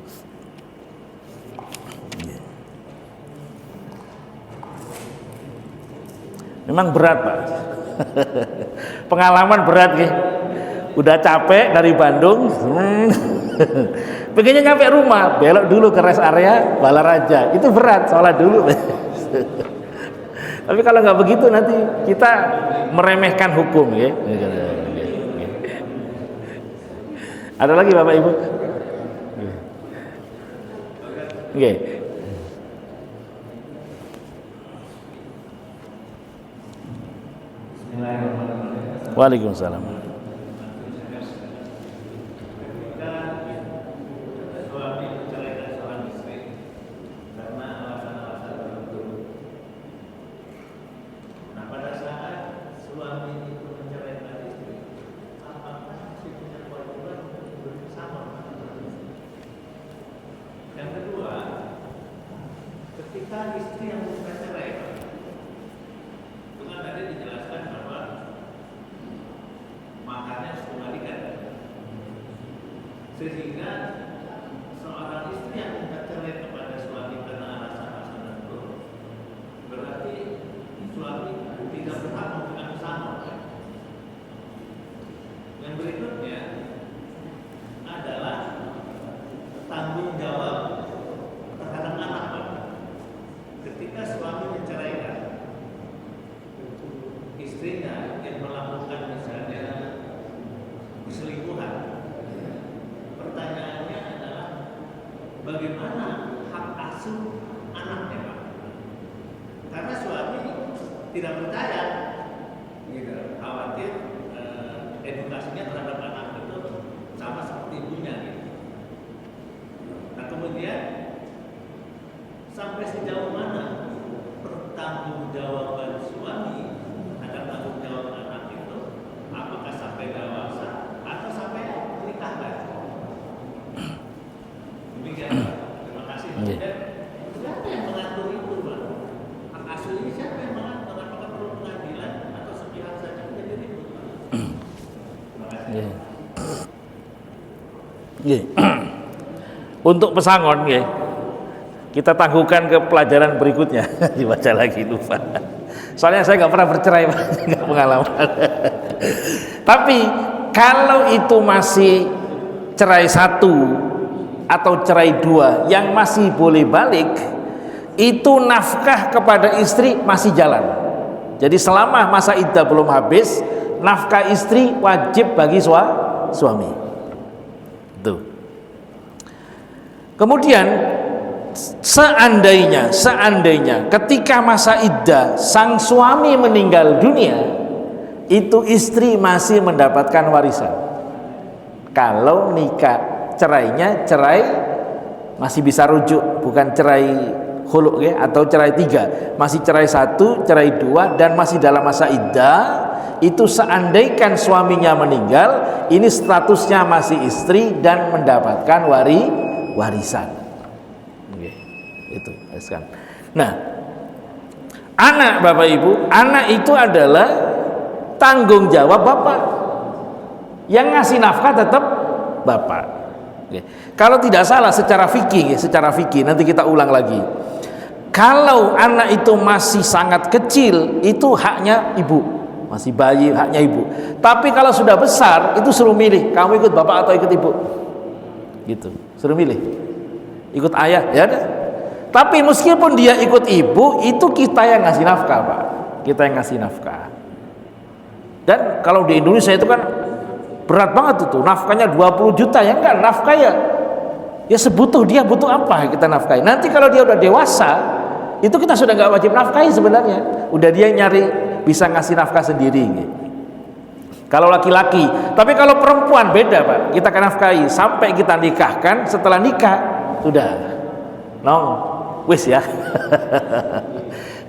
Memang berat Pak. Pengalaman berat gitu. Udah capek dari Bandung, pengennya nyampe rumah, belok dulu ke rest area Balaraja. Itu berat, sholat dulu. Tapi kalau nggak begitu nanti kita meremehkan hukum ya. Ada lagi Bapak Ibu? Oke. Waalaikumsalam. Sehingga seorang istri yang minta cerai kepada suami karena alasan-alasan tertentu, berarti suami tidak berhak memberikan pesangon. Yang berikutnya adalah tanggung jawab terhadap anak. Ketika suami menceraikan istrinya yang melakukan misalnya perselingkuhan, pertanyaannya adalah bagaimana hak asuh anaknya Pak? Karena suami tidak percaya, khawatir edukasinya terhadap anak itu sama seperti ibunya gitu. Nah kemudian sampai sejauh mana pertanggungjawaban suami terhadap tanggung jawab anak itu, apakah sampai dewasa atau sampai menikah lagi? Demikian, terima kasih. Siapa yang mengatur itu, Pak? Hak asuh ini siapa yang mengatur? Apakah perlu pengadilan atau sepihak saja menjadi ribut, Pak? Terima kasih. Untuk pesangon, kita tangguhkan ke pelajaran berikutnya. Dibaca lagi lupa. Soalnya saya nggak pernah bercerai, Pak. Nggak pengalaman. Tapi kalau itu masih cerai satu atau cerai dua yang masih boleh balik, itu nafkah kepada istri masih jalan. Jadi selama masa iddah belum habis, nafkah istri wajib bagi suami. Tuh. Kemudian seandainya ketika masa iddah sang suami meninggal dunia, itu istri masih mendapatkan warisan. Kalau nikah cerainya cerai masih bisa rujuk, bukan cerai khulu atau cerai 3, masih cerai 1, cerai 2 dan masih dalam masa iddah. Itu seandainya suaminya meninggal, ini statusnya masih istri dan mendapatkan warisan. Itu kan. Nah, anak Bapak Ibu, anak itu adalah tanggung jawab bapak. Yang ngasih nafkah tetap bapak. Kalau tidak salah secara fikih nanti kita ulang lagi. Kalau anak itu masih sangat kecil, itu haknya ibu, masih bayi haknya ibu. Tapi kalau sudah besar, itu suruh milih, kamu ikut bapak atau ikut ibu, gitu, suruh milih, ikut ayah, ya ada. Tapi meskipun dia ikut ibu, itu kita yang ngasih nafkah, Pak, kita yang ngasih nafkah. Dan kalau di Indonesia itu kan berat banget itu, nafkahnya 20 juta ya enggak, nafkah ya sebutuh dia butuh apa kita nafkahi. Nanti kalau dia udah dewasa, itu kita sudah nggak wajib nafkahi sebenarnya, udah dia nyari bisa ngasih nafkah sendiri gitu. Kalau laki-laki, tapi kalau perempuan beda Pak, kita akan nafkahi sampai kita nikahkan, setelah nikah sudah nong wis ya.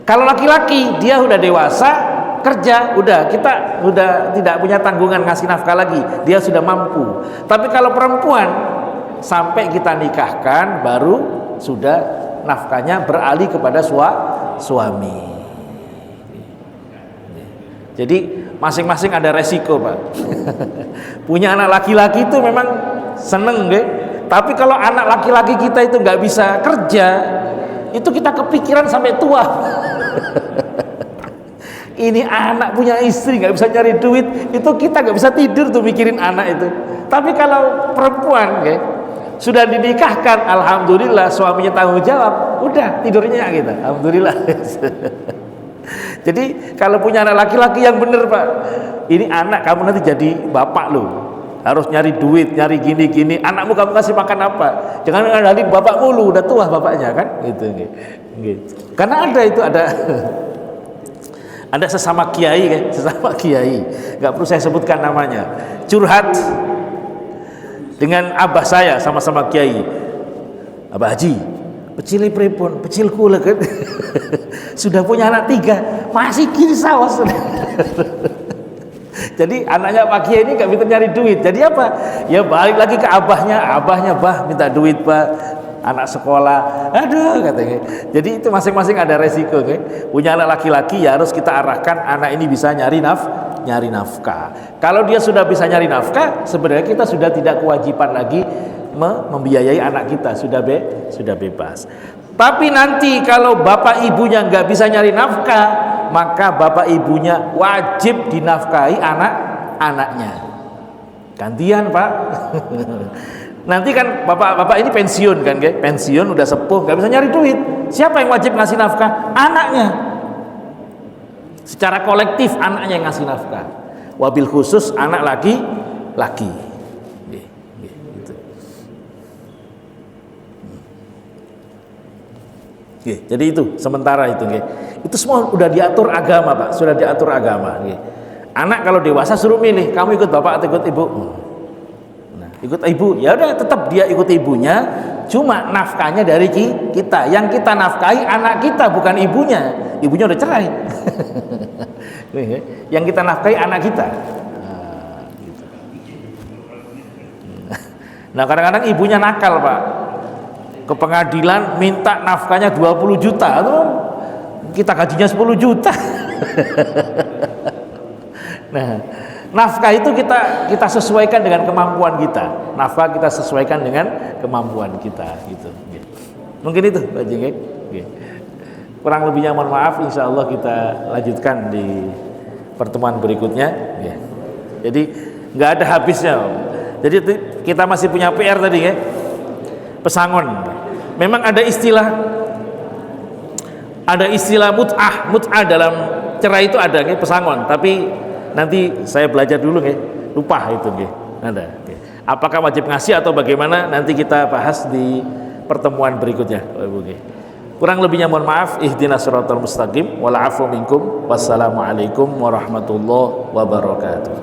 Kalau laki-laki dia udah dewasa kerja, udah kita udah tidak punya tanggungan ngasih nafkah lagi, dia sudah mampu. Tapi kalau perempuan sampai kita nikahkan baru sudah nafkahnya beralih kepada suami. Jadi masing-masing ada resiko Pak. Punya anak laki-laki itu memang seneng deh, tapi kalau anak laki-laki kita itu nggak bisa kerja, itu kita kepikiran sampai tua. Ini anak punya istri nggak bisa cari duit, itu kita nggak bisa tidur tuh mikirin anak itu. Tapi kalau perempuan sudah dinikahkan, alhamdulillah suaminya tanggung jawab, udah tidurnya kita, alhamdulillah. Jadi kalau punya anak laki-laki yang bener Pak, ini anak kamu nanti jadi bapak loh, harus nyari duit, nyari gini-gini, anakmu kamu kasih makan apa, jangan ngandalin bapak mulu, udah tua bapaknya kan, gitu. Karena ada sesama kiai, nggak perlu saya sebutkan namanya, curhat dengan abah saya, sama-sama kiai, Abah Haji, pecil pripun, pecil kula kan. Sudah punya anak 3, masih kiri sawas. Jadi anaknya Pak Kiai ini nggak bisa nyari duit, jadi apa? Ya balik lagi ke abahnya, bah minta duit Pak, anak sekolah, aduh katanya. Jadi itu masing-masing ada resiko punya anak laki-laki ya harus kita arahkan anak ini bisa nyari nafkah. Kalau dia sudah bisa nyari nafkah, sebenarnya kita sudah tidak kewajiban lagi membiayai anak kita, sudah bebas. Tapi nanti kalau bapak ibunya nggak bisa nyari nafkah, maka bapak ibunya wajib dinafkahi anak-anaknya. Gantian Pak. Nanti kan bapak ini pensiun kan, pensiun udah sepuh, nggak bisa nyari duit. Siapa yang wajib ngasih nafkah? Anaknya. Secara kolektif anaknya yang ngasih nafkah. Wabil khusus anak laki-laki. Jadi itu sementara itu, itu semua udah diatur agama Pak, sudah diatur agama. Anak kalau dewasa suruh milih, kamu ikut bapak atau ikut ibu. Nah, ikut ibu, ya udah tetap dia ikut ibunya, cuma nafkahnya dari kita. Yang kita nafkahi anak kita, bukan ibunya. Ibunya udah cerai. Yang kita nafkahi anak kita. Nah, kadang-kadang ibunya nakal Pak. Ke pengadilan minta nafkahnya 20 juta, kita gajinya 10 juta. Nah, nafkah itu kita sesuaikan dengan kemampuan kita. Nafkah kita sesuaikan dengan kemampuan kita, gitu. Mungkin itu Pak Jeng. Kurang lebihnya mohon maaf, insya Allah kita lanjutkan di pertemuan berikutnya. Jadi nggak ada habisnya. Jadi kita masih punya PR tadi pesangon. Memang ada istilah mut'ah dalam cerai itu ada pesangon, tapi nanti saya belajar dulu lupa itu ada. Apakah wajib ngasih atau bagaimana, nanti kita bahas di pertemuan berikutnya. Kurang lebihnya mohon maaf. Ihdinas siratal mustaqim wal 'afwu minkum. Wassalamualaikum warahmatullahi wabarakatuh.